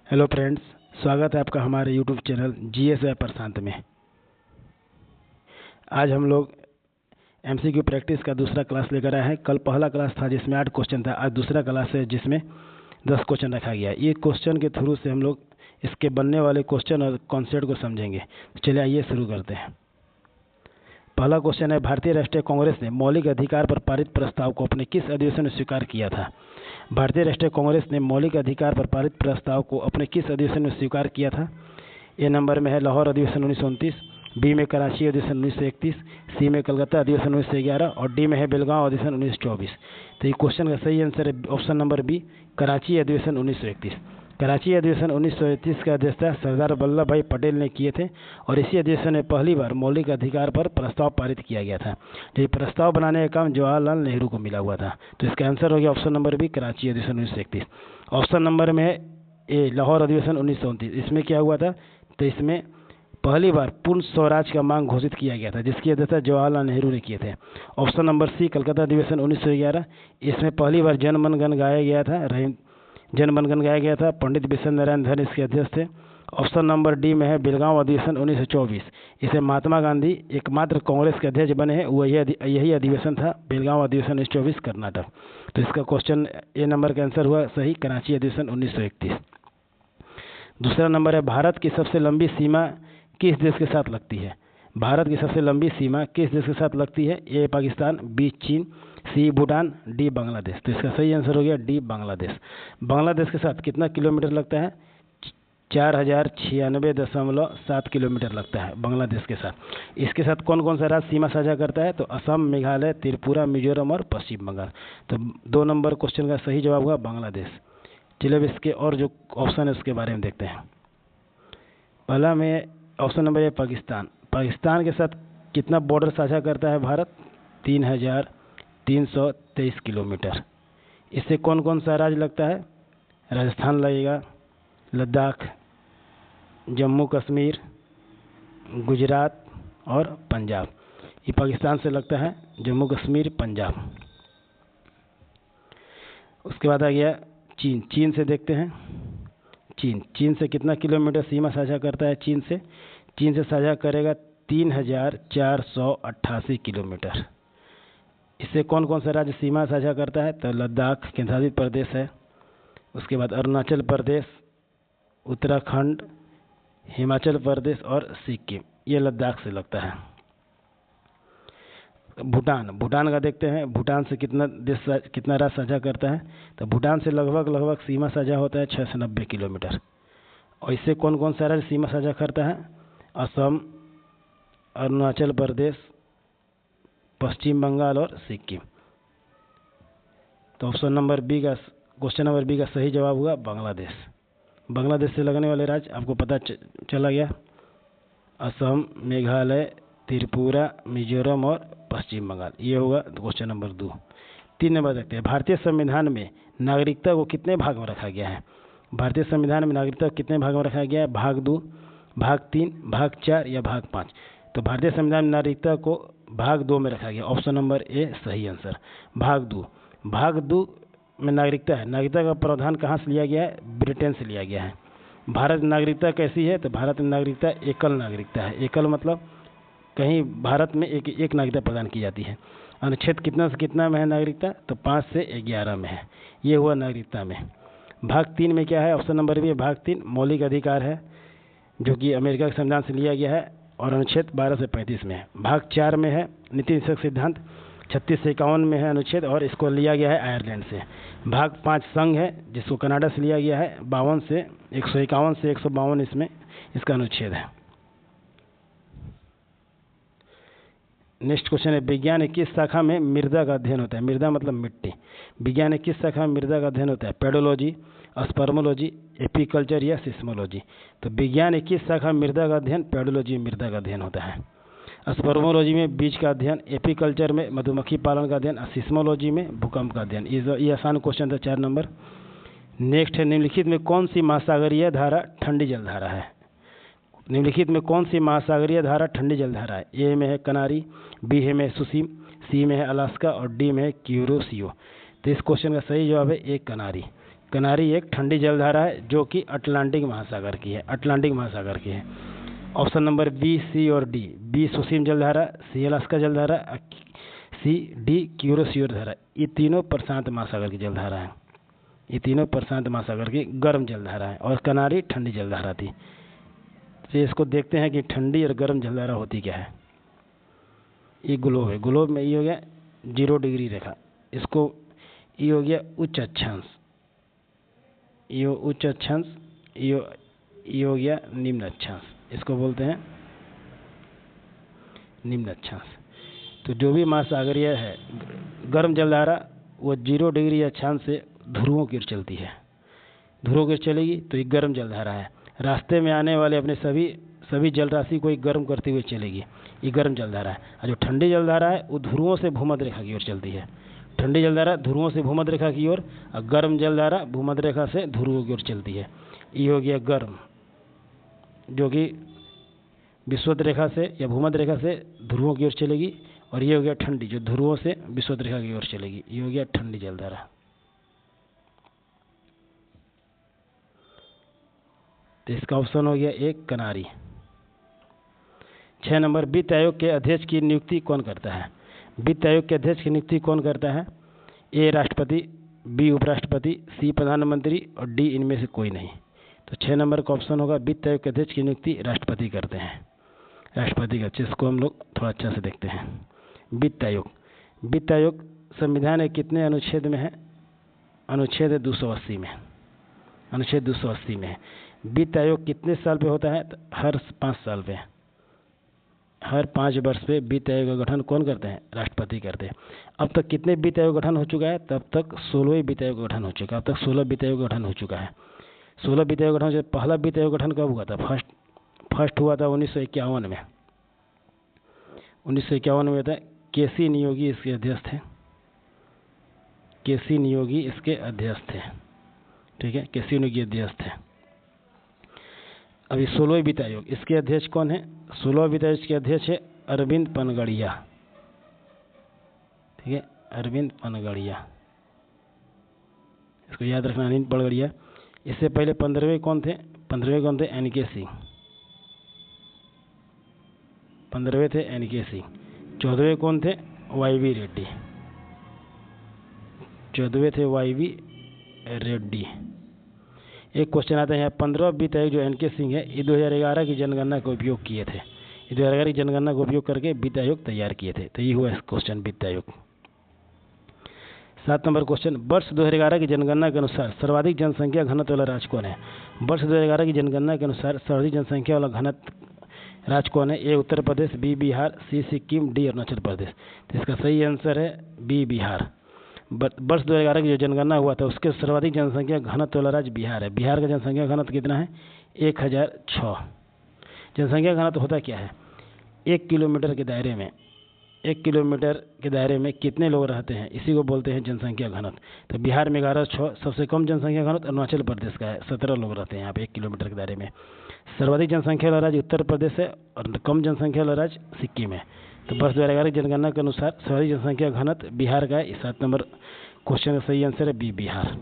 Hello friends, स्वागत है आपका हमारे यूट्यूब चैनल जीएस बाय प्रशांत में। आज हम लोग एमसीक्यू प्रैक्टिस का दूसरा क्लास लेकर आए हैं। कल पहला क्लास था जिसमें 8 क्वेश्चन था। आज दूसरा क्लास है जिसमें 10 क्वेश्चन रखा गया है। ये क्वेश्चन के थ्रू से हम लोग इसके बनने वाले क्वेश्चन और कॉन्सेप्ट को समझेंगे। चलिए आइए शुरू करते हैं। पहला क्वेश्चन है, भारतीय राष्ट्रीय कांग्रेस ने मौलिक अधिकार पर पारित प्रस्ताव को अपने किस अधिवेशन में स्वीकार किया था? भारतीय राष्ट्रीय कांग्रेस ने मौलिक अधिकार पर पारित प्रस्ताव को अपने किस अधिवेशन में स्वीकार किया था? ए नंबर में है लाहौर अधिवेशन 1929, बी में कराची अधिवेशन 1931, सी में कलकत्ता अधिवेशन 1911 और डी में है बेलगांव अधिवेशन 1924। तो ये क्वेश्चन का सही आंसर है ऑप्शन नंबर बी, कराची अधिवेशन 1931। कराची अधिवेशन 1931 का अध्यक्षता सरदार वल्लभ भाई पटेल ने किए थे और इसी अधिवेशन में पहली बार मौलिक अधिकार पर प्रस्ताव पारित किया गया था। तो ये प्रस्ताव बनाने का काम जवाहरलाल नेहरू को मिला हुआ था। तो इसका आंसर हो गया ऑप्शन नंबर बी, कराची अधिवेशन 1931। ऑप्शन नंबर में है ए, लाहौर अधिवेशन 1929। इसमें क्या हुआ था? तो इसमें पहली बार पूर्ण स्वराज का मांग घोषित किया गया था, जिसकी अध्यक्षता जवाहरलाल नेहरू ने किए थे। ऑप्शन नंबर सी, कलकत्ता अधिवेशन 1911। इसमें पहली बार जनगण गाया गया था। पंडित विश्व नारायण धन इसके अध्यक्ष थे। ऑप्शन नंबर डी में है बेलगांव अधिवेशन 1924। इसे महात्मा गांधी एकमात्र कांग्रेस के अध्यक्ष बने हैं। यही अधिवेशन था, बेलगांव अधिवेशन 1924, कर्नाटक। तो इसका क्वेश्चन ए नंबर का आंसर हुआ सही, कराची अधिवेशन 1931। दूसरा नंबर है, भारत की सबसे लंबी सीमा किस देश के साथ लगती है? भारत की सबसे लंबी सीमा किस देश के साथ लगती है? ए पाकिस्तान, बी चीन, सी भूटान, डी बांग्लादेश। तो इसका सही आंसर हो गया डी बांग्लादेश। बांग्लादेश के साथ कितना किलोमीटर लगता है? 4096.7 किलोमीटर लगता है बांग्लादेश के साथ। इसके साथ कौन कौन सा राज्य सीमा साझा करता है? तो असम, मेघालय, त्रिपुरा, मिजोरम और पश्चिम बंगाल। तो 2 नंबर क्वेश्चन का सही जवाब हुआ बांग्लादेश। चलिए अब इसके और जो ऑप्शन है उसके बारे में देखते हैं। पहला में option number A, Pakistan. Pakistan के साथ कितना बॉर्डर साझा करता है भारत? 3323 किलोमीटर। इससे कौन कौन सा राज्य लगता है? राजस्थान लगेगा, लद्दाख, जम्मू कश्मीर, गुजरात और पंजाब। ये पाकिस्तान से लगता है, जम्मू कश्मीर, पंजाब। उसके बाद आ गया चीन। चीन से देखते हैं। चीन से कितना किलोमीटर सीमा साझा करता है? चीन से साझा करेगा 3488 किलोमीटर। इससे कौन कौन सा राज्य सीमा साझा करता है? तो लद्दाख केंद्रशासित प्रदेश है। उसके बाद अरुणाचल प्रदेश, उत्तराखंड, हिमाचल प्रदेश और सिक्किम, ये लद्दाख से लगता है। भूटान का देखते हैं। भूटान से कितना राज्य साझा करता है? तो भूटान से लगभग सीमा साझा होता है 690 किलोमीटर। और इससे कौन कौन सा राज्य सीमा साझा करता है? असम, अरुणाचल प्रदेश, पश्चिम बंगाल और सिक्किम। तो ऑप्शन नंबर बी का, क्वेश्चन नंबर बी का सही जवाब हुआ बांग्लादेश। बांग्लादेश से लगने वाले राज्य आपको पता चला गया, असम, मेघालय, त्रिपुरा, मिजोरम और पश्चिम बंगाल। ये होगा क्वेश्चन नंबर 2। 3 नंबर देखते हैं, भारतीय संविधान में नागरिकता को कितने भाग में रखा गया है? भारतीय संविधान में नागरिकता को कितने भाग में रखा गया है? भाग 2, भाग 3, भाग 4 या भाग 5? तो भारतीय संविधान में नागरिकता को भाग 2 में रखा गया। ऑप्शन नंबर ए सही आंसर, भाग 2। भाग 2 में नागरिकता है। नागरिकता का प्रावधान कहाँ से लिया गया है? ब्रिटेन से लिया गया है। भारत में नागरिकता कैसी है? तो भारत में नागरिकता एकल नागरिकता है। एकल मतलब कहीं भारत में एक नागरिकता प्रदान की जाती है। अनुच्छेद कितना से कितना में है नागरिकता? तो 5 से 11 में है। ये हुआ नागरिकता में। भाग 3 में क्या है? ऑप्शन नंबर बी, भाग 3 मौलिक अधिकार है, जो कि अमेरिका के संविधान से लिया गया है और अनुच्छेद 12 से 35 में है। भाग 4 में है नीति निषेध सिद्धांत, 36 से 51 में है अनुच्छेद और इसको लिया गया है आयरलैंड से। भाग 5 संघ है, जिसको कनाडा से लिया गया है, 52 से 151 से 152 इसमें इसका अनुच्छेद है। नेक्स्ट क्वेश्चन है, विज्ञान की किस शाखा में मृदा का अध्ययन होता है? मृदा मतलब मिट्टी। विज्ञान की किस शाखा में मृदा का अध्ययन होता है? पेडोलॉजी, स्पर्मोलॉजी, एपीकल्चर या सिस्मोलॉजी? तो विज्ञान की किस शाखा में मृदा का अध्ययन? पेडोलॉजी, मृदा का अध्ययन होता है। स्पर्मोलॉजी में बीज का अध्ययन, एपीकल्चर में मधुमक्खी पालन का अध्ययन, सिस्मोलॉजी में भूकंप का अध्ययन। ये आसान क्वेश्चन था, 4 नंबर। नेक्स्ट है, निम्नलिखित में कौन सी महासागरीय धारा ठंडी जलधारा है? निम्नलिखित में कौन सी महासागरीय धारा ठंडी जलधारा है? ए में है कनारी, बी में सुसीम, सी में है अलास्का और डी में है क्यूरोसियो। तो इस क्वेश्चन का सही जवाब है ए कनारी। कनारी एक ठंडी जलधारा है जो कि अटलांटिक महासागर की है, अटलांटिक महासागर की है। ऑप्शन नंबर बी, सी और डी। बी सुसीम जलधारा, सी अलास्का जलधारा, सी डी क्यूरोसियोर धारा। ये तीनों प्रशांत महासागर की जलधारा है, ये तीनों प्रशांत महासागर की गर्म जलधारा है और कनारी ठंडी जलधारा थी। तो इसको देखते हैं कि ठंडी और गर्म जलधारा होती क्या है। ये ग्लोब है, ग्लोब में ये हो गया 0 डिग्री रेखा, इसको ये हो गया उच्च अक्षांश, ये उच्च अक्षांश, ये हो गया निम्न अक्षांश, इसको बोलते हैं निम्न अक्षांश। तो जो भी महासागरीय है गर्म जलधारा वो 0 डिग्री अक्षांश से ध्रुवों की ओर चलती है, ध्रुवों की ओर चलेगी तो ये गर्म जलधारा है। रास्ते में आने वाले अपने सभी जल राशि को गर्म करते हुए चलेगी, ये गर्म जलधारा है। और जो ठंडी जलधारा है वो ध्रुवों से भूमध्य रेखा की ओर चलती है, ठंडी जलधारा ध्रुवों से भूमध्य रेखा की ओर, और गर्म जलधारा भूमध्य रेखा से ध्रुवों की ओर चलती है। ये हो गया गर्म जो कि विषुवत रेखा से या भूमध्य रेखा से ध्रुवों की ओर चलेगी, और ये हो गया ठंडी जो ध्रुवों से विषुवत रेखा की ओर चलेगी, ये हो गया ठंडी जलधारा। तो इसका ऑप्शन हो गया एक कनारी। 6 नंबर, वित्त आयोग के अध्यक्ष की नियुक्ति कौन करता है? वित्त आयोग के अध्यक्ष की नियुक्ति कौन करता है? ए राष्ट्रपति, बी उपराष्ट्रपति, सी प्रधानमंत्री और डी इनमें से कोई नहीं। तो 6 नंबर का ऑप्शन होगा वित्त आयोग के अध्यक्ष की नियुक्ति राष्ट्रपति करते हैं, राष्ट्रपति का। जिसको हम लोग थोड़ा अच्छा से देखते हैं। वित्त आयोग, वित्त आयोग संविधान के कितने अनुच्छेद में है? अनुच्छेद 280 में, अनुच्छेद 280 में है। वित्त आयोग कितने साल पे होता है? तो हर 5 साल पे, हर 5 वर्ष पे वित्त आयोग का गठन कौन करते हैं? राष्ट्रपति करते हैं। अब तक कितने वित्त आयोग गठन हो चुका है? तब तक 16 वित्त आयोग गठन हो चुका है, अब तक 16 वित्त आयोग गठन हो चुका है। 16 वित्त आयोग गठन। पहला वित्त आयोग गठन कब हुआ था? फर्स्ट हुआ था 1951 में, 1951 में हुआ था। केसी नियोगी इसके अध्यक्ष थे, केसी नियोगी इसके अध्यक्ष थे, ठीक है, केसी नियोगी अध्यक्ष थे। अभी 16 वित्त आयोग, इसके अध्यक्ष कौन है? 16 वित्त आयोग के अध्यक्ष है अरविंद पनगड़िया, ठीक है, अरविंद पनगड़िया, इसको याद रखना, अरविंद पनगड़िया। इससे पहले 15वें कौन थे? 15वें कौन थे? एन.के. सिंह, 15वें थे एन.के. सिंह। 14वें कौन थे? वाई.वी. रेड्डी, 14वें थे वाई.वी. रेड्डी। एक क्वेश्चन आता है यहाँ, 15 वित्त आयोग जो एन.के. सिंह है, ये 2011 की जनगणना का उपयोग किए थे, ये 2011 की जनगणना का उपयोग करके वित्त आयोग तैयार किए थे। तो ये हुआ क्वेश्चन वित्त आयोग। 7 नंबर क्वेश्चन, वर्ष 2011 की जनगणना के अनुसार सर्वाधिक जनसंख्या घनत्व वाला राज्य कौन है? वर्ष 2011 की जनगणना के अनुसार सर्वाधिक जनसंख्या वाला घनत्व राज्य कौन है? ए उत्तर प्रदेश, बी बिहार, सी सिक्किम, डी अरुणाचल प्रदेश। तो इसका सही आंसर है बी बिहार। वर्ष 2011 की जो जनगणना हुआ था उसके सर्वाधिक जनसंख्या घनत्व वाला राज्य बिहार है। बिहार का जनसंख्या घनत्व कितना है? 1006। जनसंख्या घनत्व होता क्या है? 1 किलोमीटर के दायरे में, 1 किलोमीटर के दायरे में कितने लोग रहते हैं, इसी को बोलते हैं जनसंख्या घनत्व। तो बिहार में 1106, सबसे कम जनसंख्या घनत्व अरुणाचल प्रदेश का है, 17 लोग रहते हैं यहाँ पे 1 किलोमीटर के दायरे में। सर्वाधिक जनसंख्या वाला राज्य उत्तर प्रदेश है और कम जनसंख्या वाला राज्य सिक्किम है। तो वर्ष 2011 की जनगणना के अनुसार सर्वाधिक जनसंख्या घनत्व बिहार का है। 7 नंबर क्वेश्चन का सही आंसर है बी बिहार।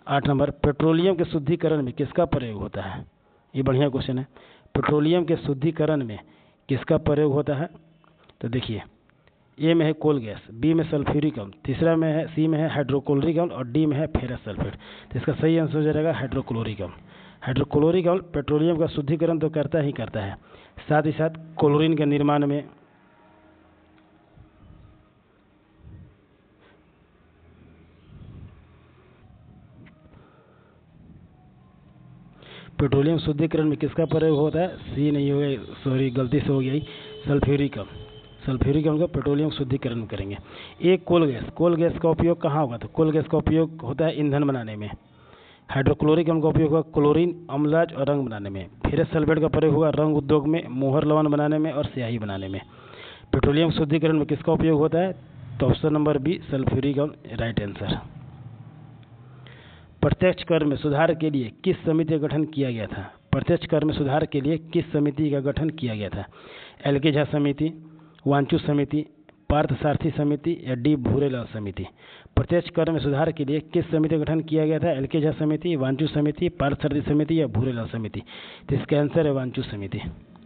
8 नंबर, पेट्रोलियम के शुद्धिकरण में किसका प्रयोग होता है? ये बढ़िया क्वेश्चन है। पेट्रोलियम के शुद्धिकरण में किसका प्रयोग होता है? तो देखिए, ए में है कोल गैस, बी में सल्फ्यूरिक अम्ल, तीसरा में है, सी में है हाइड्रोक्लोरिक अम्ल और डी में है फेरस सल्फेट। तो इसका सही आंसर हो जाएगा हाइड्रोक्लोरिक अम्ल। हाइड्रोक्लोरिक अम्ल पेट्रोलियम का शुद्धिकरण तो करता ही करता है, साथ ही साथ क्लोरीन के निर्माण में, पेट्रोलियम शुद्धिकरण में किसका प्रयोग होता है? सी नहीं हो गया, सॉरी गलती से हो गई, सल्फ्यूरिक अम्ल। सल्फ्यूरिक अम्ल का पेट्रोलियम शुद्धिकरण में करेंगे। एक कोल गैस, कोल गैस का उपयोग कहाँ होगा? तो कोल गैस का उपयोग होता है ईंधन बनाने में। हाइड्रोक्लोरिक अम्ल का उपयोग होगा क्लोरीन, अम्लज और रंग बनाने में। फेरस सल्फेट का प्रयोग होगा रंग उद्योग में, मोहर लवण बनाने में और स्याही बनाने में। पेट्रोलियम शुद्धिकरण में किसका उपयोग होता है? तो ऑप्शन नंबर बी सल्फ्यूरिक अम्ल राइट आंसर। प्रत्यक्ष कर में सुधार के लिए किस समिति का गठन किया गया था? प्रत्यक्ष कर में सुधार के लिए किस समिति का गठन किया गया था? एल के झा समिति, वांचू समिति, पार्थ सारथी समिति या डी भूरेलाल समिति। प्रत्यक्ष कर में सुधार के लिए किस समिति का गठन किया गया था? एल.के. झा समिति, वांचू समिति, पार्थ सारथी समिति या भूरेलाल समिति। तो इसका आंसर है वांचू समिति,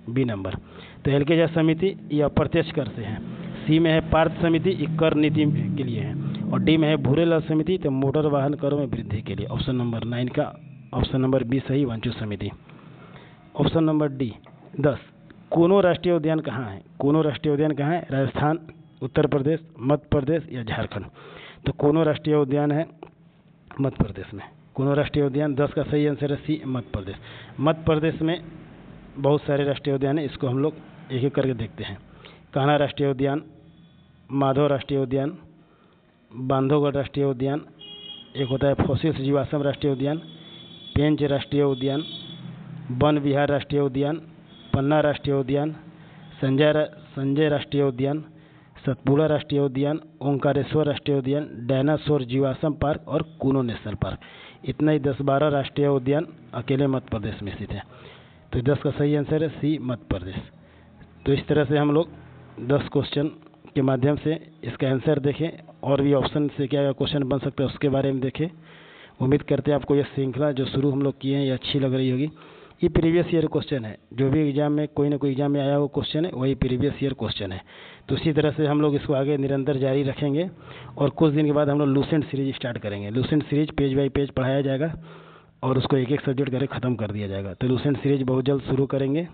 बी नंबर। तो एल.के. झा समिति यह प्रत्यक्ष कर से है। सी में है पार्थ समिति, कर नीति के लिए है। और डी में है भूरेलाल समिति, तो मोटर वाहन करों में वृद्धि के लिए। ऑप्शन नंबर 9 का ऑप्शन नंबर बी सही, वांचू समिति। ऑप्शन नंबर डी 10, कूनो राष्ट्रीय उद्यान कहाँ है? कूनो राष्ट्रीय उद्यान कहाँ है? राजस्थान, उत्तर प्रदेश, मध्य प्रदेश या झारखंड। तो कूनो राष्ट्रीय उद्यान है मध्य प्रदेश में। कूनो राष्ट्रीय उद्यान 10 का सही आंसर है सी, मध्य प्रदेश। मध्य प्रदेश में बहुत सारे राष्ट्रीय उद्यान हैं, इसको हम लोग एक एक करके देखते हैं। कान्हा राष्ट्रीय उद्यान, माधव राष्ट्रीय उद्यान, बांधवगढ़ राष्ट्रीय उद्यान, एक होता है फॉसिल्स जीवाश्म राष्ट्रीय उद्यान, पेंच राष्ट्रीय उद्यान, वन विहार राष्ट्रीय उद्यान, पन्ना राष्ट्रीय उद्यान, संजय राष्ट्रीय उद्यान, सतपुड़ा राष्ट्रीय उद्यान, ओंकारेश्वर राष्ट्रीय उद्यान, डायनासोर जीवाश्म पार्क और कूनो नेशनल पार्क। इतना ही 10-12 राष्ट्रीय उद्यान अकेले मध्य प्रदेश में स्थित है। तो 10 का सही आंसर है सी, मध्य प्रदेश। तो इस तरह से हम लोग 10 क्वेश्चन के माध्यम से इसका आंसर देखें, और भी ऑप्शन से क्या क्वेश्चन बन सकता है उसके बारे में देखें। उम्मीद करते हैं आपको यह श्रृंखला जो शुरू हम लोग किए हैं ये अच्छी लग रही होगी। ये प्रीवियस ईयर क्वेश्चन है, जो भी एग्जाम में कोई ना कोई एग्जाम में आया हुआ क्वेश्चन है वही प्रीवियस ईयर क्वेश्चन है। तो इसी तरह से हम लोग इसको आगे निरंतर जारी रखेंगे, और कुछ दिन के बाद हम लोग लूसेंट सीरीज स्टार्ट करेंगे। Lucent series page by page पढ़ाया जाएगा और उसको एक एक सब्जेक्ट करके ख़त्म कर दिया जाएगा। तो लूसेंट सीरीज बहुत जल्द शुरू करेंगे।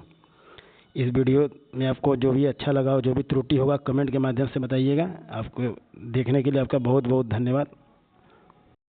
इस वीडियो में आपको जो भी अच्छा लगा हो, जो भी त्रुटि होगा कमेंट के माध्यम से बताइएगा। आपको देखने के लिए आपका बहुत बहुत धन्यवाद।